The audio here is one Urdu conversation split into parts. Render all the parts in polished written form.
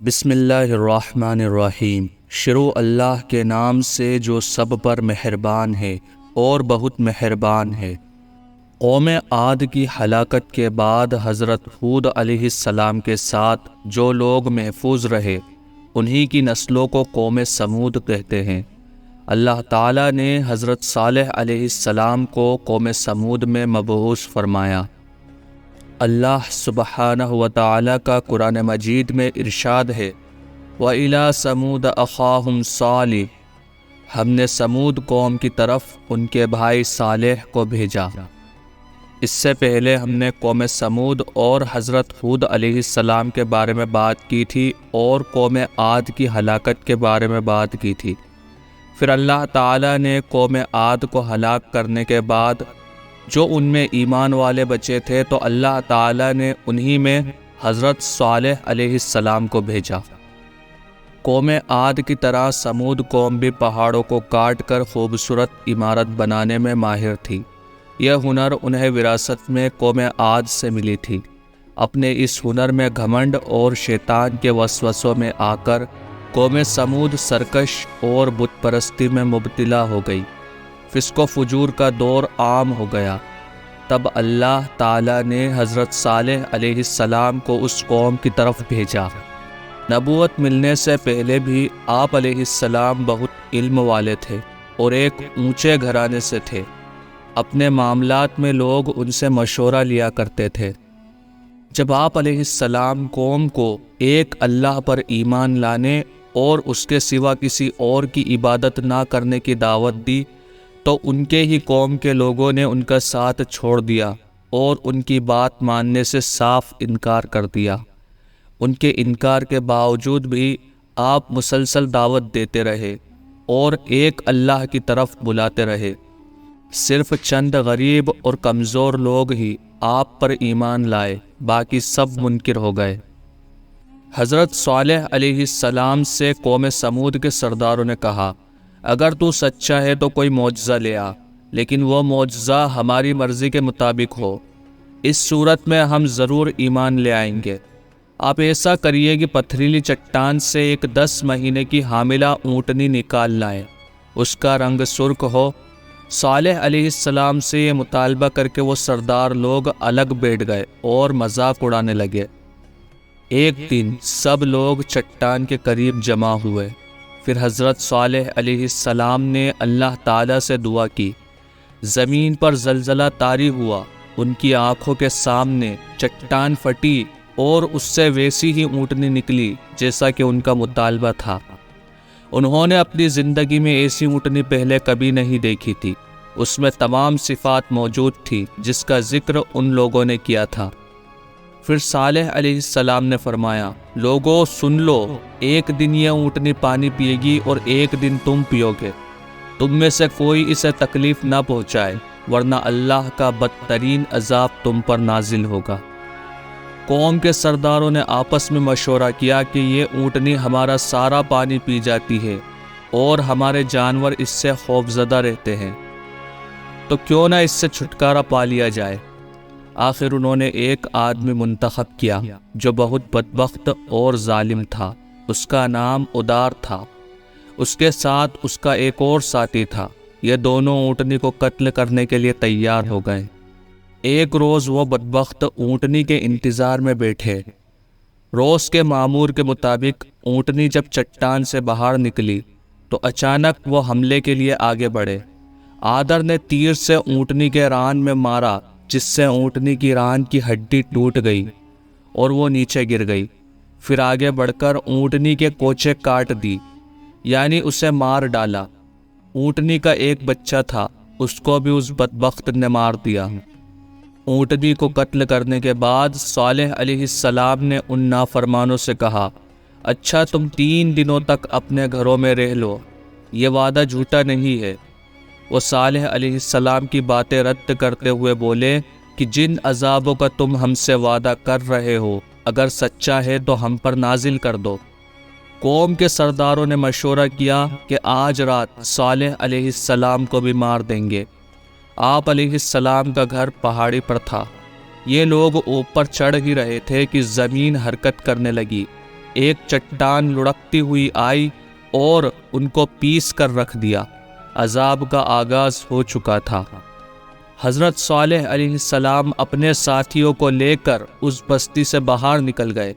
بسم اللہ الرحمن الرحیم۔ شروع اللہ کے نام سے جو سب پر مہربان ہے اور بہت مہربان ہے۔ قوم عاد کی ہلاکت کے بعد حضرت ہود علیہ السلام کے ساتھ جو لوگ محفوظ رہے انہی کی نسلوں کو قوم سمود کہتے ہیں۔ اللہ تعالیٰ نے حضرت صالح علیہ السلام کو قوم سمود میں مبعوث فرمایا۔ اللہ سبحانہ و تعالیٰ کا قرآن مجید میں ارشاد ہے، وَإِلَىٰ ثَمُودَ أَخَاهُمْ صَالِحٌ، ہم نے سمود قوم کی طرف ان کے بھائی صالح کو بھیجا۔ اس سے پہلے ہم نے قوم سمود اور حضرت ہود علیہ السلام کے بارے میں بات کی تھی اور قوم عاد کی ہلاکت کے بارے میں بات کی تھی۔ پھر اللہ تعالیٰ نے قوم عاد کو ہلاک کرنے کے بعد جو ان میں ایمان والے بچے تھے تو اللہ تعالیٰ نے انہی میں حضرت صالح علیہ السلام کو بھیجا۔ قوم عاد کی طرح سمود قوم بھی پہاڑوں کو کاٹ کر خوبصورت عمارت بنانے میں ماہر تھی۔ یہ ہنر انہیں وراثت میں قوم عاد سے ملی تھی۔ اپنے اس ہنر میں گھمنڈ اور شیطان کے وسوسوں میں آ کر قوم سمود سرکش اور بت پرستی میں مبتلا ہو گئی۔ فسق و فجور کا دور عام ہو گیا۔ تب اللہ تعالیٰ نے حضرت صالح علیہ السلام کو اس قوم کی طرف بھیجا۔ نبوت ملنے سے پہلے بھی آپ علیہ السلام بہت علم والے تھے اور ایک اونچے گھرانے سے تھے۔ اپنے معاملات میں لوگ ان سے مشورہ لیا کرتے تھے۔ جب آپ علیہ السلام قوم کو ایک اللہ پر ایمان لانے اور اس کے سوا کسی اور کی عبادت نہ کرنے کی دعوت دی تو ان کے ہی قوم کے لوگوں نے ان کا ساتھ چھوڑ دیا اور ان کی بات ماننے سے صاف انکار کر دیا۔ ان کے انکار کے باوجود بھی آپ مسلسل دعوت دیتے رہے اور ایک اللہ کی طرف بلاتے رہے۔ صرف چند غریب اور کمزور لوگ ہی آپ پر ایمان لائے، باقی سب منکر ہو گئے۔ حضرت صالح علیہ السلام سے قوم سمود کے سرداروں نے کہا، اگر تو سچا ہے تو کوئی معجزہ لے آ، لیکن وہ معجزہ ہماری مرضی کے مطابق ہو۔ اس صورت میں ہم ضرور ایمان لے آئیں گے۔ آپ ایسا کریے کہ پتھریلی چٹان سے ایک 10 مہینے کی حاملہ اونٹنی نکال لائیں، اس کا رنگ سرخ ہو۔ صالح علیہ السلام سے یہ مطالبہ کر کے وہ سردار لوگ الگ بیٹھ گئے اور مذاق اڑانے لگے۔ ایک دن سب لوگ چٹان کے قریب جمع ہوئے۔ پھر حضرت صالح علیہ السلام نے اللہ تعالیٰ سے دعا کی۔ زمین پر زلزلہ طاری ہوا، ان کی آنکھوں کے سامنے چٹان پھٹی اور اس سے ویسی ہی اونٹنی نکلی جیسا کہ ان کا مطالبہ تھا۔ انہوں نے اپنی زندگی میں ایسی اونٹنی پہلے کبھی نہیں دیکھی تھی۔ اس میں تمام صفات موجود تھی جس کا ذکر ان لوگوں نے کیا تھا۔ پھر صالح علیہ السلام نے فرمایا، لوگو سن لو، ایک دن یہ اونٹنی پانی پیے گی اور ایک دن تم پیو گے۔ تم میں سے کوئی اسے تکلیف نہ پہنچائے ورنہ اللہ کا بدترین عذاب تم پر نازل ہوگا۔ قوم کے سرداروں نے آپس میں مشورہ کیا کہ یہ اونٹنی ہمارا سارا پانی پی جاتی ہے اور ہمارے جانور اس سے خوفزدہ رہتے ہیں، تو کیوں نہ اس سے چھٹکارا پا لیا جائے۔ آخر انہوں نے ایک آدمی منتخب کیا جو بہت بدبخت اور ظالم تھا۔ اس کا نام ادار تھا۔ اس کے ساتھ اس کا ایک اور ساتھی تھا۔ یہ دونوں اونٹنی کو قتل کرنے کے لیے تیار ہو گئے۔ ایک روز وہ بدبخت اونٹنی کے انتظار میں بیٹھے۔ روز کے معمور کے مطابق اونٹنی جب چٹان سے باہر نکلی تو اچانک وہ حملے کے لیے آگے بڑھے۔ آدر نے تیر سے اونٹنی کے ران میں مارا جس سے اونٹنی کی ران کی ہڈی ٹوٹ گئی اور وہ نیچے گر گئی۔ پھر آگے بڑھ کر اونٹنی کے کوچے کاٹ دی، یعنی اسے مار ڈالا۔ اونٹنی کا ایک بچہ تھا، اس کو بھی اس بدبخت نے مار دیا۔ اونٹنی کو قتل کرنے کے بعد صالح علیہ السلام نے ان نافرمانوں سے کہا، اچھا تم 3 دنوں تک اپنے گھروں میں رہ لو، یہ وعدہ جھوٹا نہیں ہے۔ وہ صالح علیہ السلام کی باتیں رد کرتے ہوئے بولے کہ جن عذابوں کا تم ہم سے وعدہ کر رہے ہو اگر سچا ہے تو ہم پر نازل کر دو۔ قوم کے سرداروں نے مشورہ کیا کہ آج رات صالح علیہ السلام کو بھی مار دیں گے۔ آپ علیہ السلام کا گھر پہاڑی پر تھا۔ یہ لوگ اوپر چڑھ ہی رہے تھے کہ زمین حرکت کرنے لگی۔ ایک چٹان لڑکتی ہوئی آئی اور ان کو پیس کر رکھ دیا۔ عذاب کا آغاز ہو چکا تھا۔ حضرت صالح علیہ السلام اپنے ساتھیوں کو لے کر اس بستی سے باہر نکل گئے۔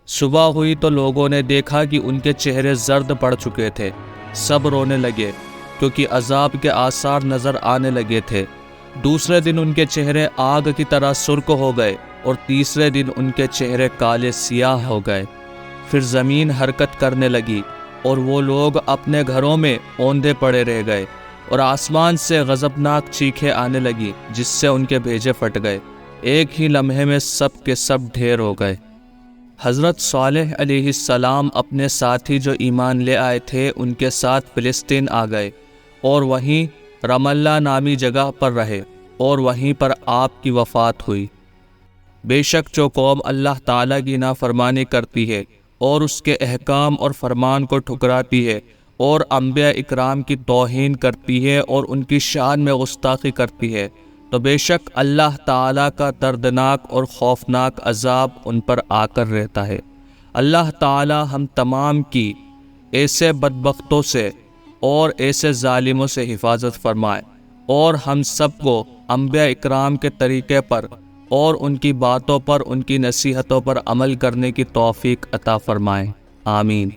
صبح ہوئی تو لوگوں نے دیکھا کہ ان کے چہرے زرد پڑ چکے تھے۔ سب رونے لگے کیونکہ عذاب کے آثار نظر آنے لگے تھے۔ دوسرے دن ان کے چہرے آگ کی طرح سرخ ہو گئے اور تیسرے دن ان کے چہرے کالے سیاہ ہو گئے۔ پھر زمین حرکت کرنے لگی اور وہ لوگ اپنے گھروں میں اوندے پڑے رہ گئے، اور آسمان سے غضبناک چیخیں آنے لگی جس سے ان کے بھیجے پھٹ گئے۔ ایک ہی لمحے میں سب کے سب ڈھیر ہو گئے۔ حضرت صالح علیہ السلام اپنے ساتھی جو ایمان لے آئے تھے ان کے ساتھ فلسطین آ گئے اور وہیں رملہ نامی جگہ پر رہے، اور وہیں پر آپ کی وفات ہوئی۔ بے شک جو قوم اللہ تعالیٰ کی نافرمانی کرتی ہے اور اس کے احکام اور فرمان کو ٹھکراتی ہے اور انبیاء اکرام کی توہین کرتی ہے اور ان کی شان میں گستاخی کرتی ہے، تو بے شک اللہ تعالیٰ کا دردناک اور خوفناک عذاب ان پر آ کر رہتا ہے۔ اللہ تعالیٰ ہم تمام کی ایسے بدبختوں سے اور ایسے ظالموں سے حفاظت فرمائے، اور ہم سب کو انبیاء اکرام کے طریقے پر اور ان کی باتوں پر، ان کی نصیحتوں پر عمل کرنے کی توفیق عطا فرمائے۔ آمین۔